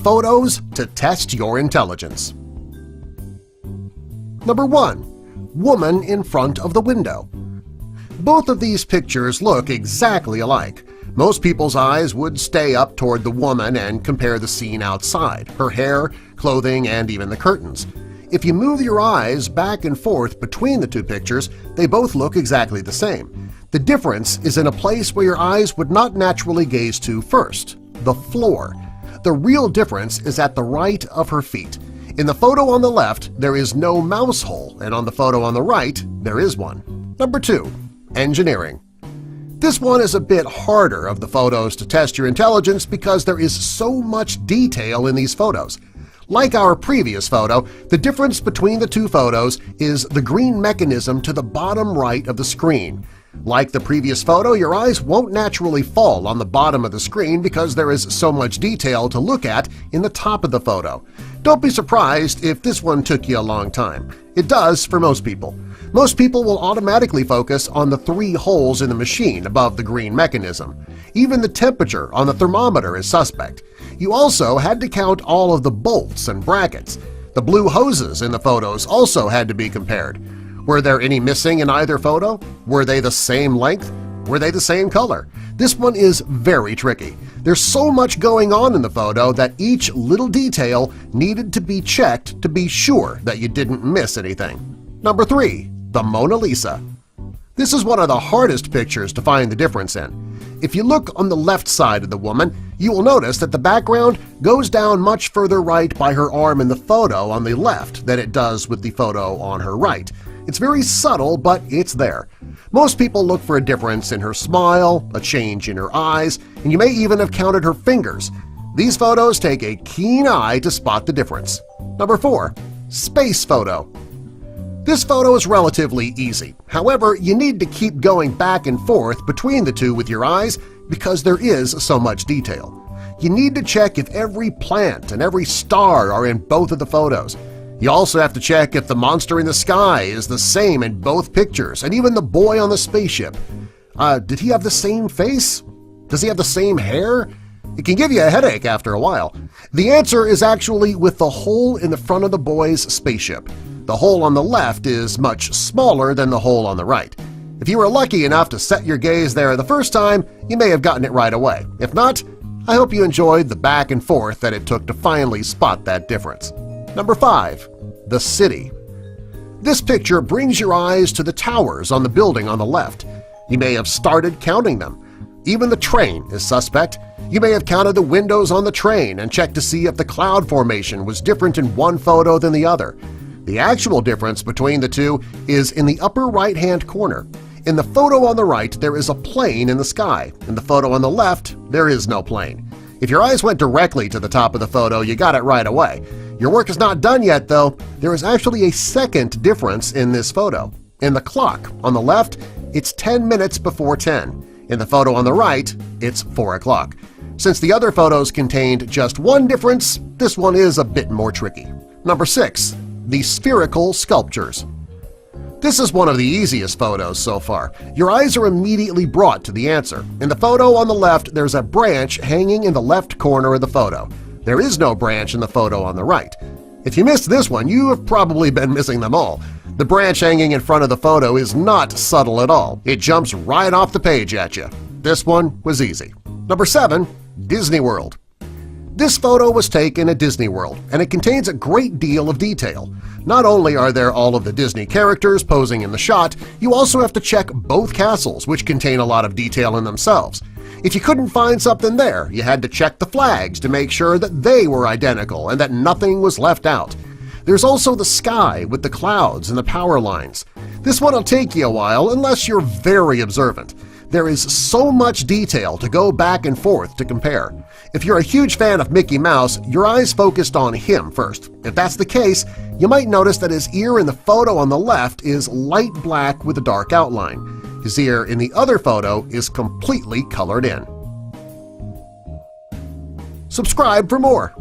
photos to test your intelligence. Number 1. Woman in front of the window. Both of these pictures look exactly alike. Most people's eyes would stay up toward the woman and compare the scene outside, her hair, clothing, and even the curtains. If you move your eyes back and forth between the two pictures, they both look exactly the same. The difference is in a place where your eyes would not naturally gaze to first – the floor. The real difference is at the right of her feet. In the photo on the left, there is no mouse hole, and on the photo on the right, there is one. Number 2. Engineering. This one is a bit harder of the photos to test your intelligence because there is so much detail in these photos. Like our previous photo, the difference between the two photos is the green mechanism to the bottom right of the screen. Like the previous photo, your eyes won't naturally fall on the bottom of the screen because there is so much detail to look at in the top of the photo. Don't be surprised if this one took you a long time. It does for most people. Most people will automatically focus on the 3 holes in the machine above the green mechanism. Even the temperature on the thermometer is suspect. You also had to count all of the bolts and brackets. The blue hoses in the photos also had to be compared. Were there any missing in either photo? Were they the same length? Were they the same color? This one is very tricky. There's so much going on in the photo that each little detail needed to be checked to be sure that you didn't miss anything. Number 3. The Mona Lisa. This is one of the hardest pictures to find the difference in. If you look on the left side of the woman, you will notice that the background goes down much further right by her arm in the photo on the left than it does with the photo on her right. It's very subtle, but it's there. Most people look for a difference in her smile, a change in her eyes, and you may even have counted her fingers. These photos take a keen eye to spot the difference. Number 4. Space photo. This photo is relatively easy. However, you need to keep going back and forth between the two with your eyes because there is so much detail. You need to check if every plant and every star are in both of the photos. You also have to check if the monster in the sky is the same in both pictures, and even the boy on the spaceship. Did he have the same face? Does he have the same hair? It can give you a headache after a while. The answer is actually with the hole in the front of the boy's spaceship. The hole on the left is much smaller than the hole on the right. If you were lucky enough to set your gaze there the first time, you may have gotten it right away. If not, I hope you enjoyed the back and forth that it took to finally spot that difference. Number 5. The City. This picture brings your eyes to the towers on the building on the left. You may have started counting them. Even the train is suspect. You may have counted the windows on the train and checked to see if the cloud formation was different in one photo than the other. The actual difference between the two is in the upper right-hand corner. In the photo on the right, there is a plane in the sky. In the photo on the left, there is no plane. If your eyes went directly to the top of the photo, you got it right away. Your work is not done yet, though. There is actually a second difference in this photo. In the clock on the left, it's 10 minutes before 10. In the photo on the right, it's 4 o'clock. Since the other photos contained just one difference, this one is a bit more tricky. Number 6. The Spherical Sculptures. This is one of the easiest photos so far. Your eyes are immediately brought to the answer. In the photo on the left, there's a branch hanging in the left corner of the photo. There is no branch in the photo on the right. If you missed this one, you have probably been missing them all. The branch hanging in front of the photo is not subtle at all. It jumps right off the page at you. This one was easy. Number 7. Disney World. This photo was taken at Disney World, and it contains a great deal of detail. Not only are there all of the Disney characters posing in the shot, you also have to check both castles, which contain a lot of detail in themselves. If you couldn't find something there, you had to check the flags to make sure that they were identical and that nothing was left out. There's also the sky with the clouds and the power lines. This one will take you a while unless you're very observant. There is so much detail to go back and forth to compare. If you're a huge fan of Mickey Mouse, your eyes focused on him first. If that's the case, you might notice that his ear in the photo on the left is light black with a dark outline. His ear in the other photo is completely colored in. Subscribe for more.